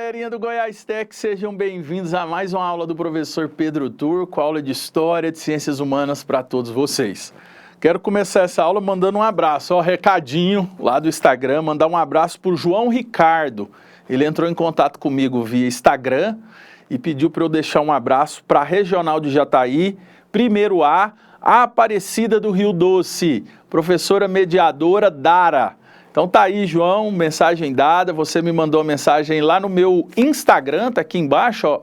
galerinha do Goiás Tech, sejam bem-vindos a mais uma aula do professor Pedro Turco, aula de História de Ciências Humanas para todos vocês. Quero começar essa aula mandando um abraço, recadinho lá do Instagram, mandar um abraço para o João Ricardo. Ele entrou em contato comigo via Instagram e pediu para eu deixar um abraço para a Regional de Jataí, primeiro A Aparecida do Rio Doce, professora mediadora Dara. Então tá aí, João, mensagem dada, você me mandou a mensagem lá no meu Instagram, tá aqui embaixo, ó,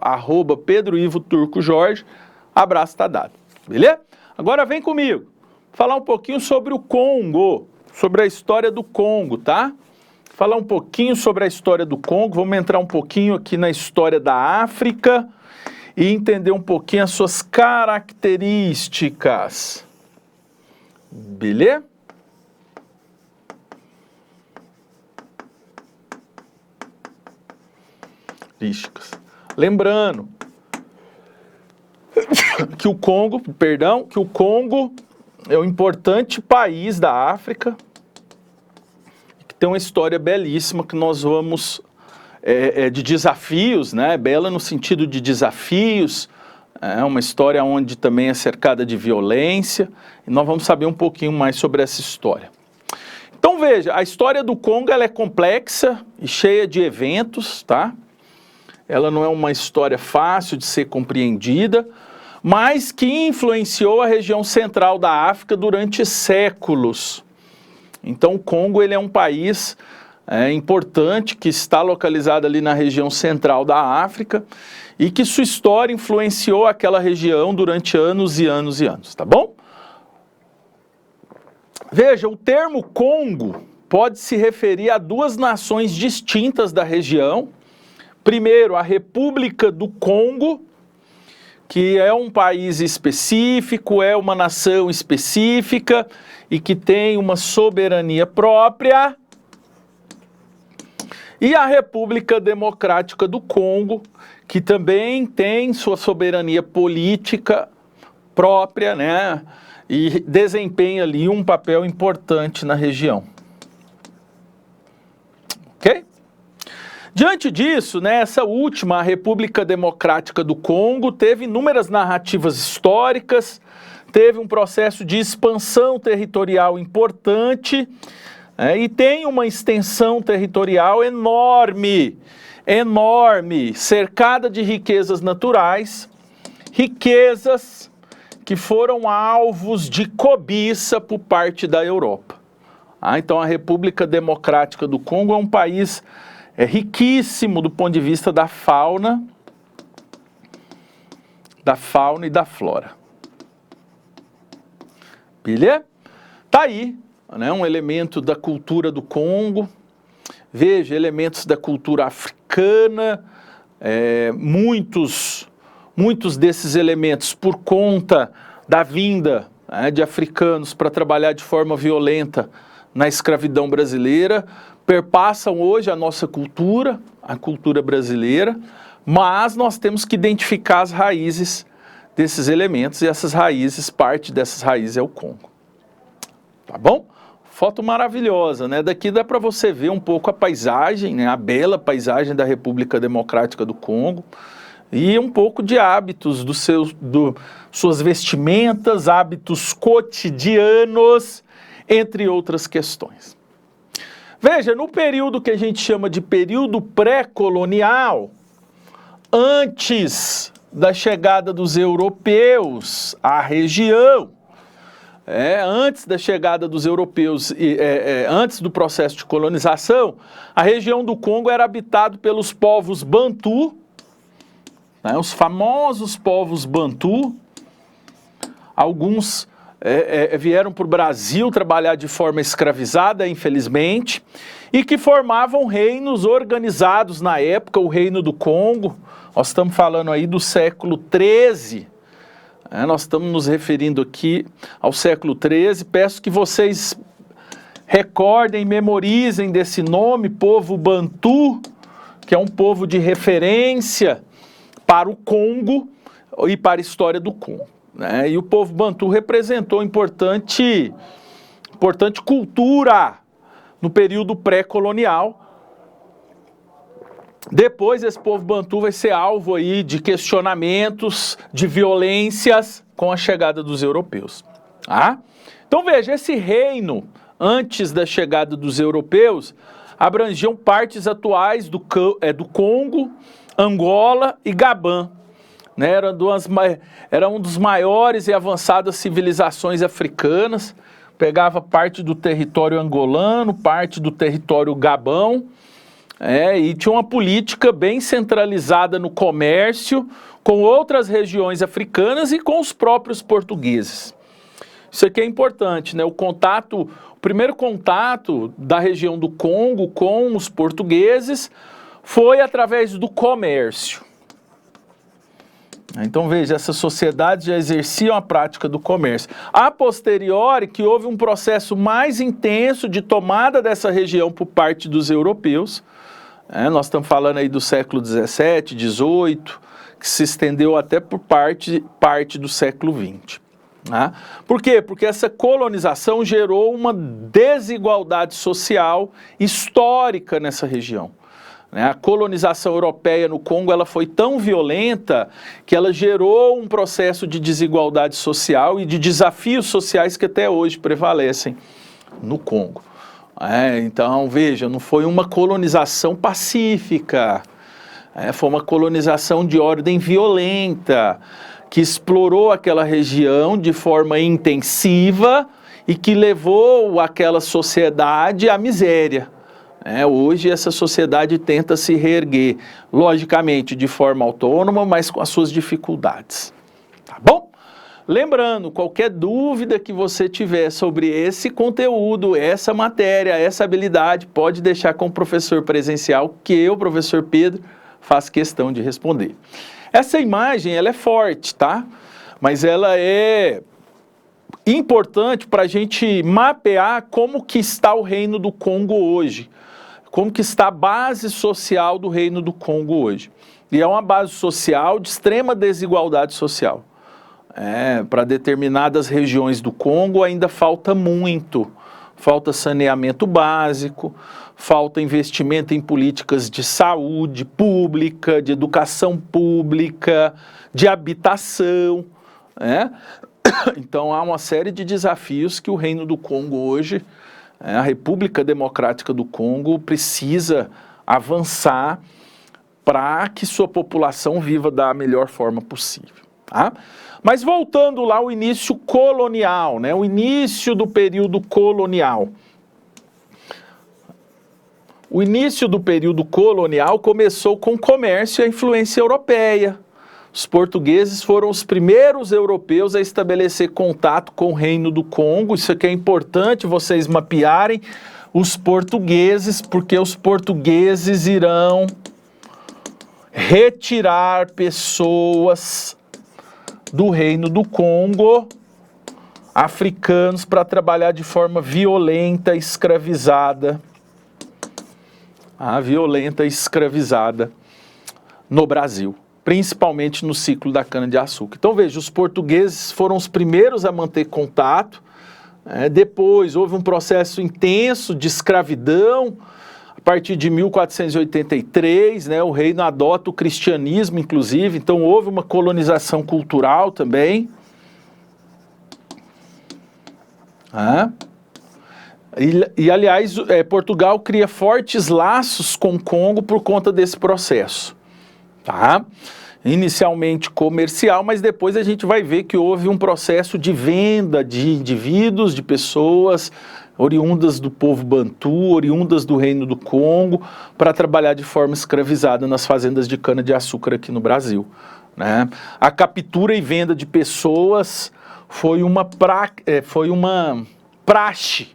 @PedroIvoTurcoJorge, abraço tá dado, beleza? Agora vem comigo, falar um pouquinho sobre o Congo, sobre a história do Congo, tá? Falar um pouquinho sobre a história do Congo, vamos entrar um pouquinho aqui na história da África e entender um pouquinho as suas características, beleza? Lembrando que o Congo, é um importante país da África, que tem uma história belíssima que nós vamos, de desafios, né? Bela no sentido de desafios, é uma história onde também é cercada de violência, e nós vamos saber um pouquinho mais sobre essa história. Então veja, a história do Congo ela é complexa e cheia de eventos, tá? Ela não é uma história fácil de ser compreendida, mas que influenciou a região central da África durante séculos. Então o Congo ele é um país importante que está localizado ali na região central da África e que sua história influenciou aquela região durante anos e anos e anos, tá bom? Veja, o termo Congo pode se referir a duas nações distintas da região. Primeiro, a República do Congo, que é um país específico, é uma nação específica e que tem uma soberania própria. E a República Democrática do Congo, que também tem sua soberania política própria, né? E desempenha ali um papel importante na região. Ok? Diante disso, né, essa última, a República Democrática do Congo, teve inúmeras narrativas históricas, teve um processo de expansão territorial importante e tem uma extensão territorial enorme, cercada de riquezas naturais, riquezas que foram alvos de cobiça por parte da Europa. Então a República Democrática do Congo é um país riquíssimo do ponto de vista da fauna e da flora. Beleza? Tá aí, né, um elemento da cultura do Congo. Veja, elementos da cultura africana, muitos desses elementos por conta da vinda de africanos para trabalhar de forma violenta na escravidão brasileira, perpassam hoje a nossa cultura, a cultura brasileira, mas nós temos que identificar as raízes desses elementos e essas raízes, parte dessas raízes é o Congo. Tá bom? Foto maravilhosa, né? Daqui dá para você ver um pouco a paisagem, né? A bela paisagem da República Democrática do Congo e um pouco de hábitos suas vestimentas, hábitos cotidianos, entre outras questões. Veja, no período que a gente chama de período pré-colonial, antes da chegada dos europeus à região, antes da chegada dos europeus, antes do processo de colonização, a região do Congo era habitada pelos povos Bantu, né, os famosos povos Bantu. Alguns vieram para o Brasil trabalhar de forma escravizada, infelizmente, e que formavam reinos organizados na época, o Reino do Congo. Nós estamos falando aí do século XIII, nós estamos nos referindo aqui ao século XIII. Peço que vocês recordem, memorizem desse nome, povo Bantu, que é um povo de referência para o Congo e para a história do Congo. E o povo Bantu representou importante cultura no período pré-colonial Depois esse povo bantu vai ser alvo aí de questionamentos, de violências com a chegada dos europeus. Tá? Então veja, esse reino, antes da chegada dos europeus, abrangiam partes atuais do Congo, Angola e Gabã. Né? Era um dos maiores e avançadas civilizações africanas, pegava parte do território angolano, parte do território gabão, e tinha uma política bem centralizada no comércio com outras regiões africanas e com os próprios portugueses. Isso aqui é importante, né? O primeiro contato da região do Congo com os portugueses foi através do comércio. Então veja, essas sociedades já exerciam a prática do comércio. A posteriori, que houve um processo mais intenso de tomada dessa região por parte dos europeus. Nós estamos falando aí do século XVII, XVIII, que se estendeu até por parte do século XX. Por quê? Porque essa colonização gerou uma desigualdade social histórica nessa região. A colonização europeia no Congo ela foi tão violenta que ela gerou um processo de desigualdade social e de desafios sociais que até hoje prevalecem no Congo. Então, veja, não foi uma colonização pacífica, foi uma colonização de ordem violenta, que explorou aquela região de forma intensiva e que levou aquela sociedade à miséria. Hoje essa sociedade tenta se reerguer, logicamente de forma autônoma, mas com as suas dificuldades. Tá bom? Lembrando, qualquer dúvida que você tiver sobre esse conteúdo, essa matéria, essa habilidade, pode deixar com o professor presencial, que eu, professor Pedro, faço questão de responder. Essa imagem, ela é forte, tá? Mas ela é importante para a gente mapear como que está o Reino do Congo hoje, como que está a base social do Reino do Congo hoje. E é uma base social de extrema desigualdade social. Para determinadas regiões do Congo ainda falta muito. Falta saneamento básico, falta investimento em políticas de saúde pública, de educação pública, de habitação. Então há uma série de desafios que o Reino do Congo hoje, a República Democrática do Congo, precisa avançar para que sua população viva da melhor forma possível. Tá? Mas voltando lá ao início colonial, né? O início do período colonial. O início do período colonial começou com o comércio e a influência europeia. Os portugueses foram os primeiros europeus a estabelecer contato com o Reino do Congo. Isso aqui é importante vocês mapearem os portugueses, porque os portugueses irão retirar pessoas do Reino do Congo, africanos, para trabalhar de forma violenta, escravizada, no Brasil, principalmente no ciclo da cana-de-açúcar. Então veja, os portugueses foram os primeiros a manter contato, depois houve um processo intenso de escravidão. A partir de 1483, o reino adota o cristianismo, inclusive, então houve uma colonização cultural também. Aliás, Portugal cria fortes laços com o Congo por conta desse processo. Tá? Inicialmente comercial, mas depois a gente vai ver que houve um processo de venda de indivíduos, de pessoas oriundas do povo bantu, oriundas do Reino do Congo, para trabalhar de forma escravizada nas fazendas de cana-de-açúcar aqui no Brasil. A captura e venda de pessoas foi uma praxe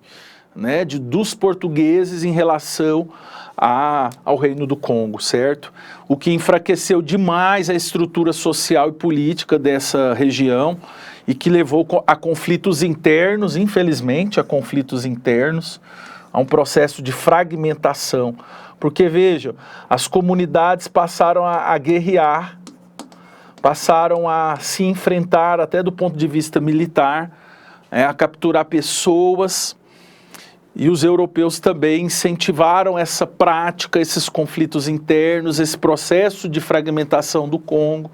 dos portugueses em relação ao Reino do Congo, certo? O que enfraqueceu demais a estrutura social e política dessa região e que levou a conflitos internos, infelizmente, a um processo de fragmentação. Porque, vejam, as comunidades passaram a guerrear, passaram a se enfrentar até do ponto de vista militar, a capturar pessoas, E os europeus também incentivaram essa prática, esses conflitos internos, esse processo de fragmentação do Congo,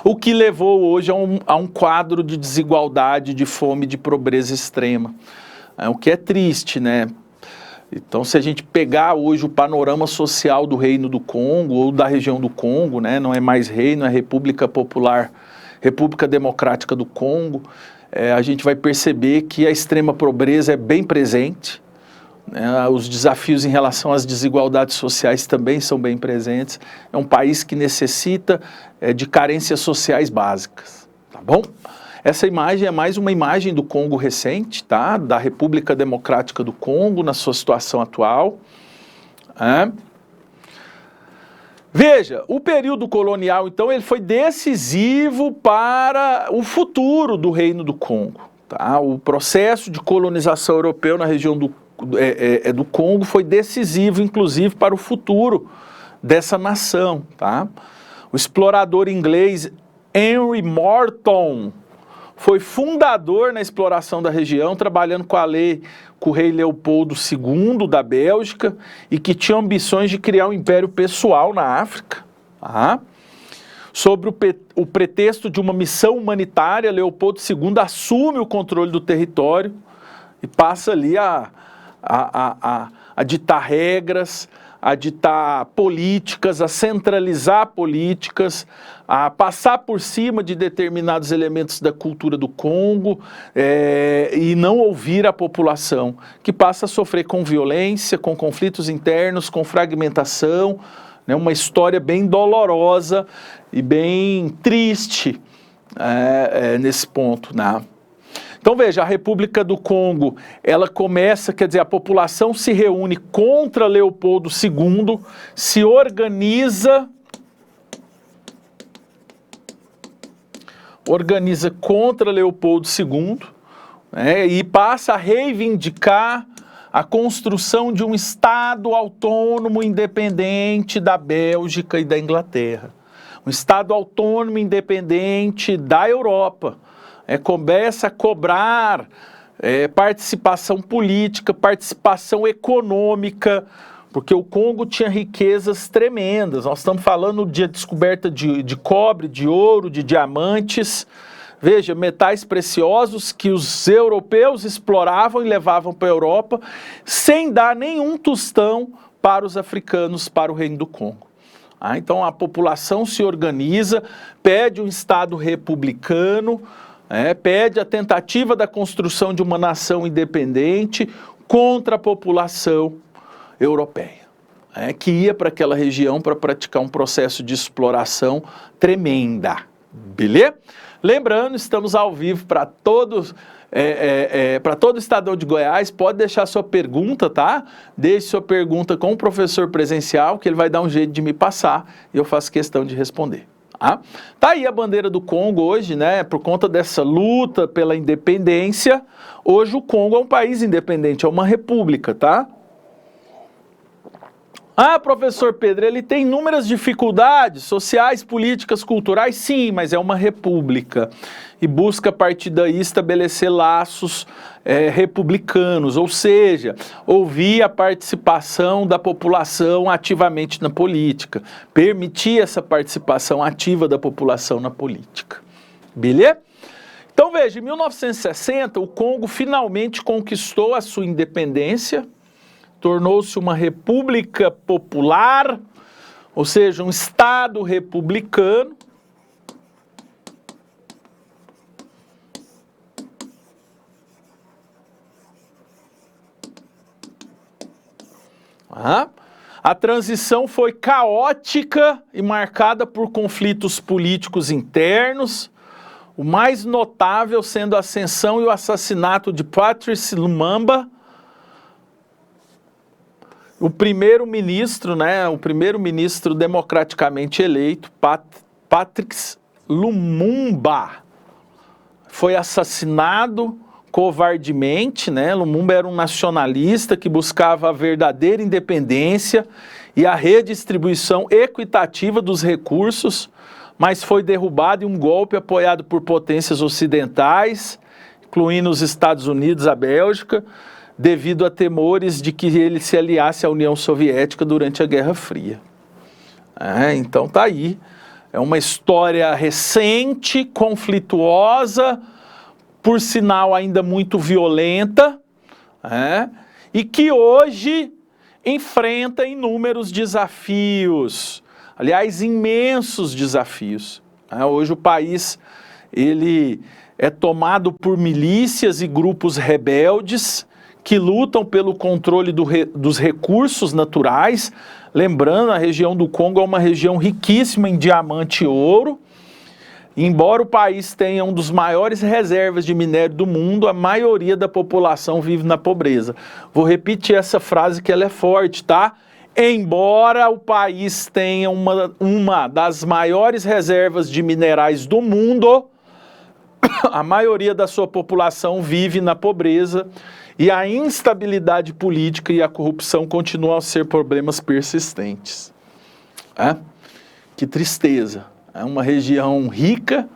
o que levou hoje a um quadro de desigualdade, de fome, de pobreza extrema. O que é triste, né? Então, se a gente pegar hoje o panorama social do Reino do Congo, ou da região do Congo, né? Não é mais reino, é República Popular, República Democrática do Congo, a gente vai perceber que a extrema pobreza é bem presente, né? Os desafios em relação às desigualdades sociais também são bem presentes. É um país que necessita de carências sociais básicas, tá bom? Essa imagem é mais uma imagem do Congo recente, tá? Da República Democrática do Congo, na sua situação atual. Veja, o período colonial, então, ele foi decisivo para o futuro do Reino do Congo, tá? O processo de colonização europeu na região do Congo foi decisivo, inclusive, para o futuro dessa nação, tá? O explorador inglês Henry Morton foi fundador na exploração da região, trabalhando com o rei Leopoldo II da Bélgica, e que tinha ambições de criar um império pessoal na África. Tá? Sobre o pretexto de uma missão humanitária, Leopoldo II assume o controle do território e passa ali a ditar regras, a ditar políticas, a centralizar políticas, a passar por cima de determinados elementos da cultura do Congo e não ouvir a população, que passa a sofrer com violência, com conflitos internos, com fragmentação, né, uma história bem dolorosa e bem triste nesse ponto, né? Então veja, a República do Congo, ela começa, quer dizer, a população se reúne contra Leopoldo II, se organiza contra Leopoldo II, né, e passa a reivindicar a construção de um Estado autônomo independente da Bélgica e da Inglaterra. Um Estado autônomo independente da Europa. Começa a cobrar participação política, participação econômica, porque o Congo tinha riquezas tremendas. Nós estamos falando de descoberta de cobre, de ouro, de diamantes. Veja, metais preciosos que os europeus exploravam e levavam para a Europa, sem dar nenhum tostão para os africanos, para o Reino do Congo. Então a população se organiza, pede um Estado republicano, pede a tentativa da construção de uma nação independente contra a população europeia, que ia para aquela região para praticar um processo de exploração tremenda, beleza? Lembrando, estamos ao vivo para todos, para todo o Estadão de Goiás. Pode deixar sua pergunta, tá? Deixe sua pergunta com o professor presencial, que ele vai dar um jeito de me passar e eu faço questão de responder. Tá aí a bandeira do Congo hoje, né? Por conta dessa luta pela independência, hoje o Congo é um país independente, é uma república, tá? Professor Pedro, ele tem inúmeras dificuldades sociais, políticas, culturais, sim, mas é uma república e busca a partir daí estabelecer laços republicanos, ou seja, ouvir a participação da população ativamente na política, permitir essa participação ativa da população na política, beleza? Então veja, em 1960 o Congo finalmente conquistou a sua independência, tornou-se uma república popular, ou seja, um Estado republicano. A transição foi caótica e marcada por conflitos políticos internos, o mais notável sendo a ascensão e o assassinato de Patrice Lumumba, o primeiro-ministro, né, o primeiro-ministro democraticamente eleito, Patrice Lumumba, foi assassinado covardemente, né? Lumumba era um nacionalista que buscava a verdadeira independência e a redistribuição equitativa dos recursos, mas foi derrubado em um golpe apoiado por potências ocidentais, incluindo os Estados Unidos, a Bélgica, devido a temores de que ele se aliasse à União Soviética durante a Guerra Fria. Então tá aí, é uma história recente, conflituosa, por sinal ainda muito violenta, e que hoje enfrenta inúmeros desafios, aliás, imensos desafios. Hoje o país ele é tomado por milícias e grupos rebeldes que lutam pelo controle dos recursos naturais. Lembrando, a região do Congo é uma região riquíssima em diamante e ouro. Embora o país tenha uma das maiores reservas de minério do mundo, a maioria da população vive na pobreza. Vou repetir essa frase que ela é forte, tá? Embora o país tenha uma das maiores reservas de minerais do mundo, a maioria da sua população vive na pobreza e a instabilidade política e a corrupção continuam a ser problemas persistentes. Que tristeza. É uma região rica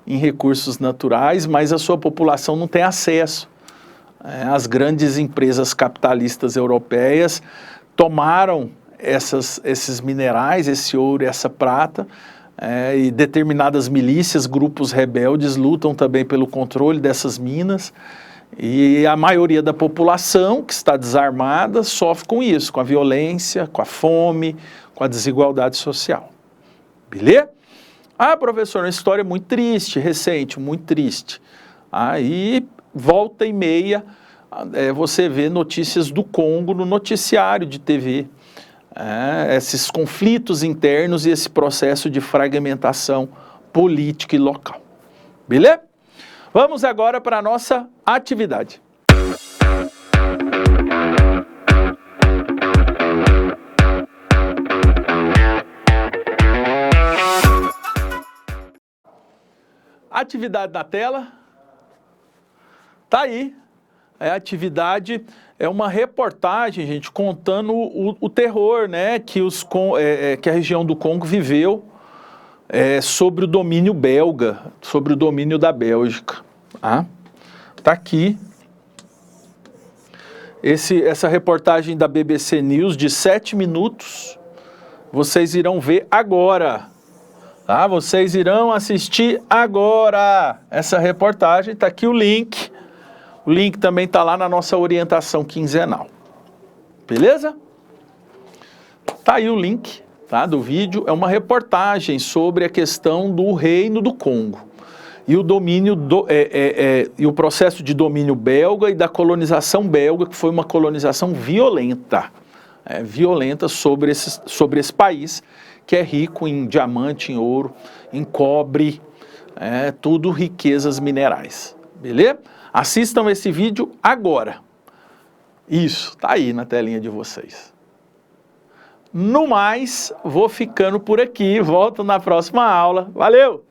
em recursos naturais, mas a sua população não tem acesso. As grandes empresas capitalistas europeias tomaram esses minerais, esse ouro e essa prata, e determinadas milícias, grupos rebeldes lutam também pelo controle dessas minas, e a maioria da população que está desarmada sofre com isso, com a violência, com a fome, com a desigualdade social. Beleza? Professor, uma história muito triste, recente, muito triste. Aí, volta e meia, você vê notícias do Congo no noticiário de TV. Esses conflitos internos e esse processo de fragmentação política e local. Beleza? Vamos agora para a nossa atividade. Atividade na tela. Tá aí. A atividade é uma reportagem, gente, contando o terror, né, que a região do Congo viveu sobre o domínio belga, sobre o domínio da Bélgica. Tá aqui. Essa reportagem da BBC News de 7 minutos, vocês irão ver agora. Vocês irão assistir agora essa reportagem. Tá aqui o link. O link também está lá na nossa orientação quinzenal. Beleza? Tá aí o link, tá, do vídeo. É uma reportagem sobre a questão do Reino do Congo e o domínio e o processo de domínio belga e da colonização belga, que foi uma colonização violenta, violenta sobre esse país, que é rico em diamante, em ouro, em cobre, tudo riquezas minerais. Beleza? Assistam esse vídeo agora. Isso, tá aí na telinha de vocês. No mais, vou ficando por aqui. Volto na próxima aula. Valeu!